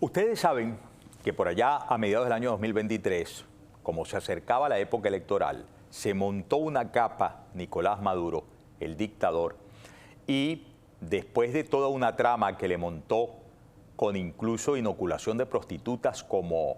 Ustedes saben que por allá a mediados del año 2023, como se acercaba la época electoral, se montó una capa Nicolás Maduro, el dictador, y después de toda una trama que le montó con incluso inoculación de prostitutas como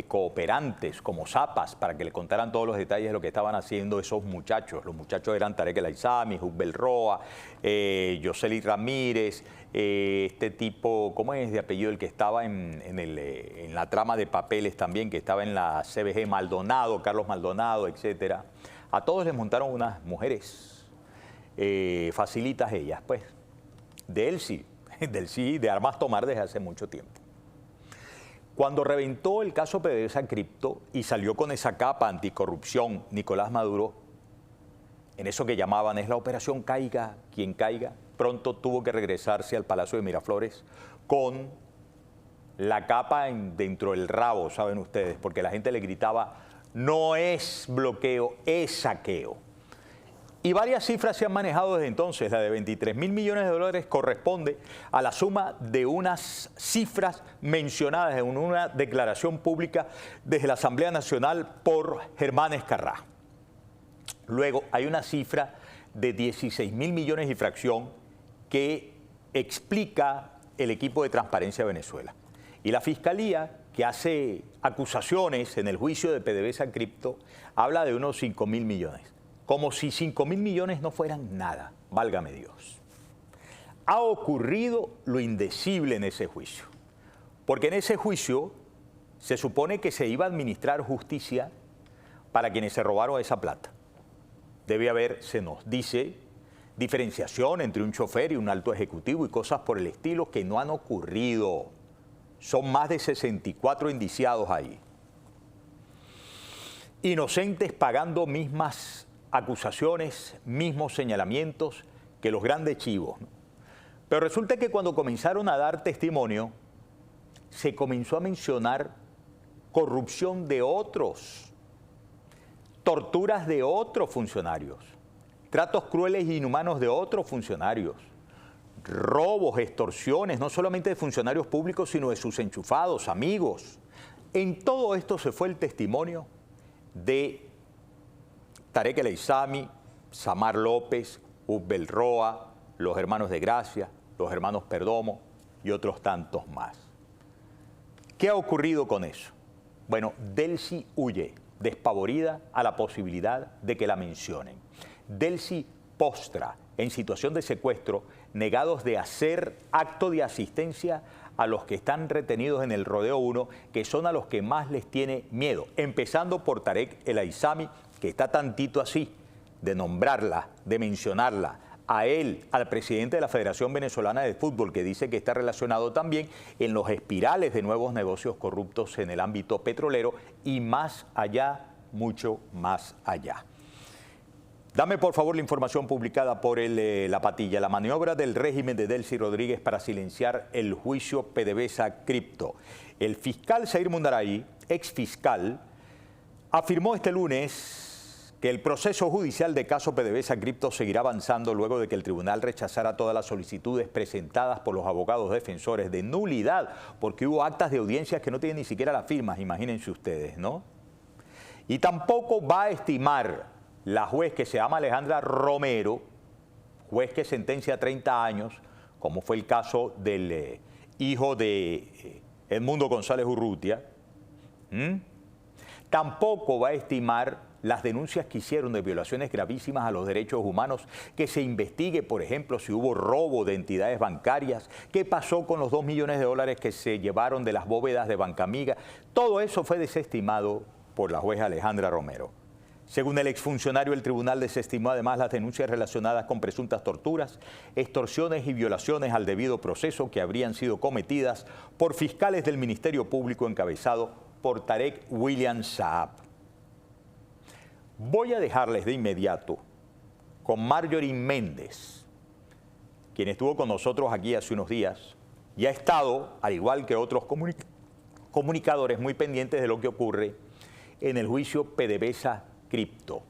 cooperantes, como zapas, para que le contaran todos los detalles de lo que estaban haciendo esos muchachos. Los muchachos eran Tarek El Aissami, Hubel Roa, Yoseli Ramírez, este tipo, ¿cómo es de apellido? El que estaba en la trama de papeles también, que estaba en la CBG, Maldonado, Carlos Maldonado, etcétera. A todos les montaron unas mujeres, facilitas ellas, pues. De él sí, de armas tomar desde hace mucho tiempo. Cuando reventó el caso PDVSA Cripto y salió con esa capa anticorrupción, Nicolás Maduro, en eso que llamaban es la operación Caiga quien caiga, pronto tuvo que regresarse al Palacio de Miraflores con la capa dentro del rabo, saben ustedes, porque la gente le gritaba, no es bloqueo, es saqueo. Y varias cifras se han manejado desde entonces. La de 23.000 millones de dólares corresponde a la suma de unas cifras mencionadas en una declaración pública desde la Asamblea Nacional por Germán Escarrá. Luego hay una cifra de 16.000 millones y fracción que explica el equipo de Transparencia de Venezuela. Y la Fiscalía, que hace acusaciones en el juicio de PDVSA Cripto, habla de unos 5.000 millones. Como si 5.000 millones no fueran nada, válgame Dios. Ha ocurrido lo indecible en ese juicio, porque en ese juicio se supone que se iba a administrar justicia para quienes se robaron esa plata. Debe haber, se nos dice, diferenciación entre un chofer y un alto ejecutivo y cosas por el estilo que no han ocurrido. Son más de 64 indiciados ahí. Inocentes pagando mismas acusaciones, mismos señalamientos que los grandes chivos. Pero resulta que cuando comenzaron a dar testimonio, se comenzó a mencionar corrupción de otros, torturas de otros funcionarios, tratos crueles e inhumanos de otros funcionarios, robos, extorsiones, no solamente de funcionarios públicos, sino de sus enchufados, amigos. En todo esto se fue el testimonio de Tarek El Aissami, Samar López, Hubel Roa, los hermanos de Gracia, los hermanos Perdomo y otros tantos más. ¿Qué ha ocurrido con eso? Bueno, Delcy huye, despavorida a la posibilidad de que la mencionen. Delcy postra en situación de secuestro, negados de hacer acto de asistencia a los que están retenidos en el Rodeo 1, que son a los que más les tiene miedo, empezando por Tarek El Aissami, que está tantito así, de nombrarla, de mencionarla, a él, al presidente de la Federación Venezolana de Fútbol, que dice que está relacionado también en los espirales de nuevos negocios corruptos en el ámbito petrolero y más allá, mucho más allá. Dame por favor la información publicada por La Patilla, la maniobra del régimen de Delcy Rodríguez para silenciar el juicio PDVSA Cripto. El fiscal Zair Mundaray, ex fiscal, afirmó este lunes que el proceso judicial de caso PDVSA Cripto seguirá avanzando luego de que el tribunal rechazara todas las solicitudes presentadas por los abogados defensores de nulidad, porque hubo actas de audiencias que no tienen ni siquiera las firmas, imagínense ustedes, ¿no? Y tampoco va a estimar la juez que se llama Alejandra Romero, juez que sentencia a 30 años, como fue el caso del hijo de Edmundo González Urrutia. Tampoco va a estimar las denuncias que hicieron de violaciones gravísimas a los derechos humanos, que se investigue, por ejemplo, si hubo robo de entidades bancarias, qué pasó con los 2 millones de dólares que se llevaron de las bóvedas de Bancamiga. Todo eso fue desestimado por la jueza Alejandra Romero. Según el exfuncionario, el tribunal desestimó además las denuncias relacionadas con presuntas torturas, extorsiones y violaciones al debido proceso que habrían sido cometidas por fiscales del Ministerio Público encabezado por Tarek William Saab. Voy a dejarles de inmediato con Marjorie Méndez, quien estuvo con nosotros aquí hace unos días y ha estado, al igual que otros comunicadores, muy pendientes de lo que ocurre en el juicio PDVSA Cripto.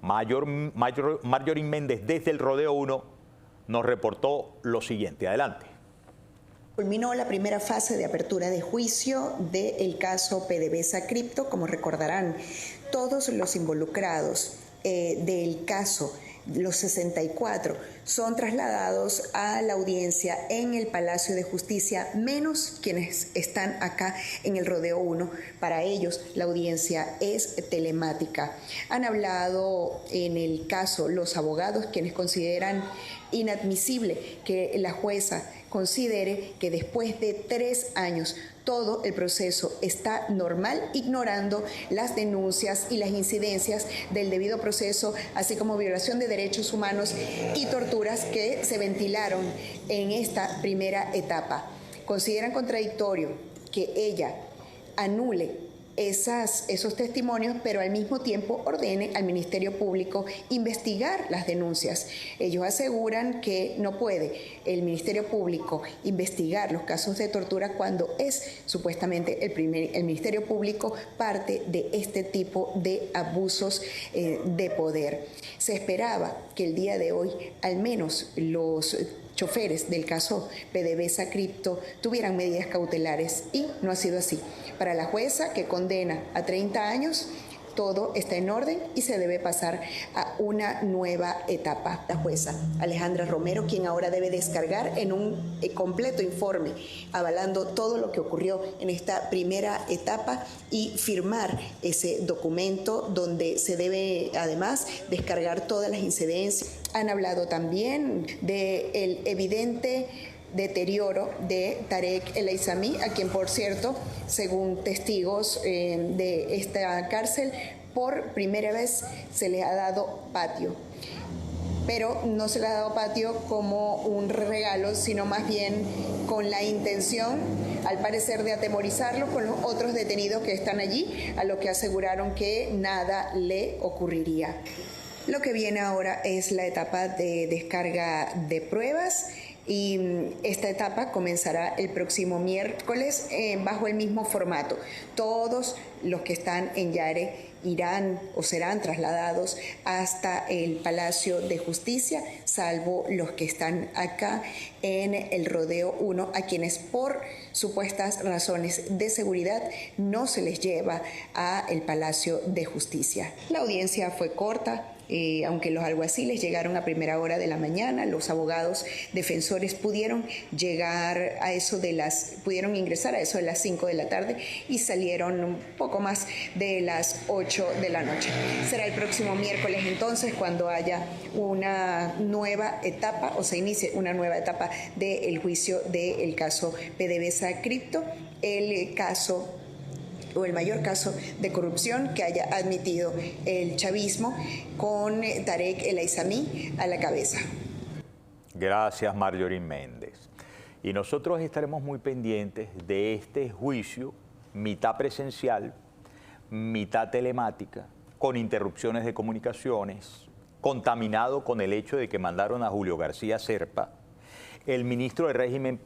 Marjorie Méndez desde el Rodeo 1 nos reportó lo siguiente. Adelante. Culminó la primera fase de apertura de juicio del caso PDVSA Cripto. Como recordarán, todos los involucrados del caso, los 64, son trasladados a la audiencia en el Palacio de Justicia, menos quienes están acá en el Rodeo 1. Para ellos, la audiencia es telemática. Han hablado en el caso los abogados, quienes consideran inadmisible que la jueza considere que después de 3 años todo el proceso está normal, ignorando las denuncias y las incidencias del debido proceso, así como violación de derechos humanos y torturas que se ventilaron en esta primera etapa. Consideran contradictorio que ella anule esos testimonios, pero al mismo tiempo ordene al Ministerio Público investigar las denuncias. Ellos aseguran que no puede el Ministerio Público investigar los casos de tortura cuando es supuestamente el Ministerio Público parte de este tipo de abusos de poder. Se esperaba que el día de hoy al menos los choferes del caso PDVSA Cripto tuvieran medidas cautelares y no ha sido así. Para la jueza, que condena a 30 años, todo está en orden y se debe pasar a una nueva etapa. La jueza Alejandra Romero, quien ahora debe descargar en un completo informe avalando todo lo que ocurrió en esta primera etapa y firmar ese documento donde se debe además descargar todas las incidencias. Han hablado también del evidente deterioro de Tarek El Aissami, a quien, por cierto, según testigos de esta cárcel, por primera vez se le ha dado patio. Pero no se le ha dado patio como un regalo, sino más bien con la intención, al parecer, de atemorizarlo con los otros detenidos que están allí, a lo que aseguraron que nada le ocurriría. Lo que viene ahora es la etapa de descarga de pruebas. Y esta etapa comenzará el próximo miércoles bajo el mismo formato. Todos los que están en Yare irán o serán trasladados hasta el Palacio de Justicia, salvo los que están acá en el Rodeo 1, a quienes por supuestas razones de seguridad no se les lleva al Palacio de Justicia. La audiencia fue corta. Aunque los alguaciles llegaron a primera hora de la mañana, los abogados defensores pudieron ingresar a eso de las 5 de la tarde y salieron un poco más de las 8 de la noche. Será el próximo miércoles entonces cuando haya una nueva etapa o se inicie una nueva etapa del juicio del caso PDVSA Cripto, el caso o el mayor caso de corrupción que haya admitido el chavismo, con Tarek El Aissami a la cabeza. Gracias, Marjorie Méndez. Y nosotros estaremos muy pendientes de este juicio, mitad presencial, mitad telemática, con interrupciones de comunicaciones, contaminado con el hecho de que mandaron a Julio García Serpa, el ministro del régimen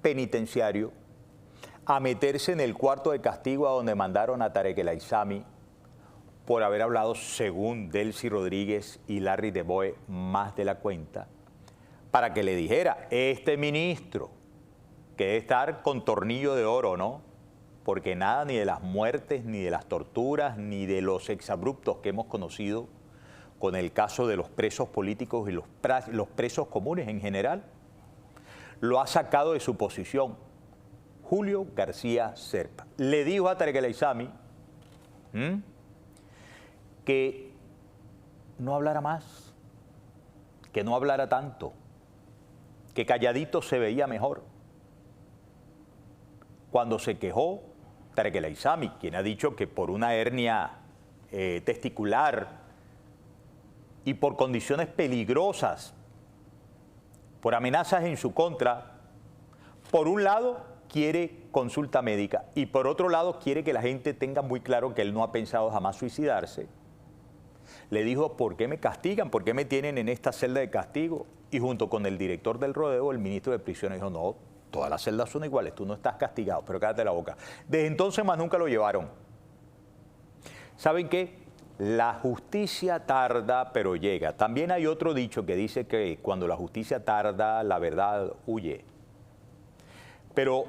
penitenciario, a meterse en el cuarto de castigo a donde mandaron a Tarek El Aissami por haber hablado, según Delcy Rodríguez y Larry DeBoe, más de la cuenta, para que le dijera, este ministro, que debe estar con tornillo de oro, ¿no? Porque nada ni de las muertes, ni de las torturas, ni de los exabruptos que hemos conocido con el caso de los presos políticos y los presos comunes en general, lo ha sacado de su posición. Julio García Serpa le dijo a Tarek El Aissami que no hablara más, que no hablara tanto, que calladito se veía mejor. Cuando se quejó Tarek El Aissami, quien ha dicho que por una hernia testicular y por condiciones peligrosas, por amenazas en su contra, por un lado quiere consulta médica y por otro lado quiere que la gente tenga muy claro que él no ha pensado jamás suicidarse. Le dijo, ¿por qué me castigan? ¿Por qué me tienen en esta celda de castigo? Y junto con el director del rodeo, el ministro de prisiones, dijo, no, todas las celdas son iguales, tú no estás castigado, pero cállate la boca. Desde entonces más nunca lo llevaron. ¿Saben qué? La justicia tarda, pero llega. También hay otro dicho que dice que cuando la justicia tarda, la verdad huye. Pero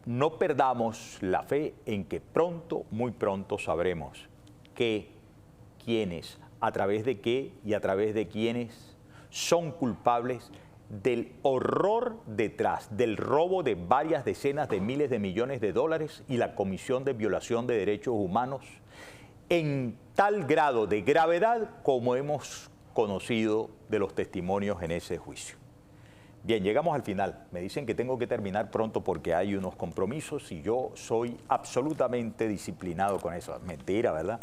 no perdamos la fe en que pronto, muy pronto sabremos qué, quiénes, a través de qué y a través de quiénes son culpables del horror detrás del robo de varias decenas de miles de millones de dólares y la comisión de violación de derechos humanos en tal grado de gravedad como hemos conocido de los testimonios en ese juicio. Bien, llegamos al final. Me dicen que tengo que terminar pronto porque hay unos compromisos y yo soy absolutamente disciplinado con eso. Mentira, ¿verdad?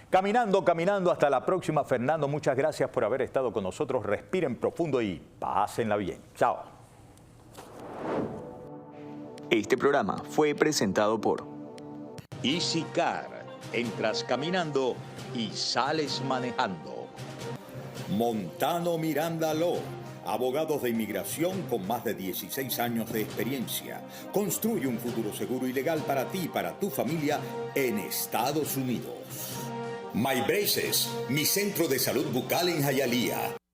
Caminando, caminando, hasta la próxima. Fernando, muchas gracias por haber estado con nosotros. Respiren profundo y pásenla bien. Chao. Este programa fue presentado por Easy Car. Entras caminando y sales manejando. Montano Miranda Law, abogados de inmigración con más de 16 años de experiencia. Construye un futuro seguro y legal para ti y para tu familia en Estados Unidos. My Braces, mi centro de salud bucal en Hialeah.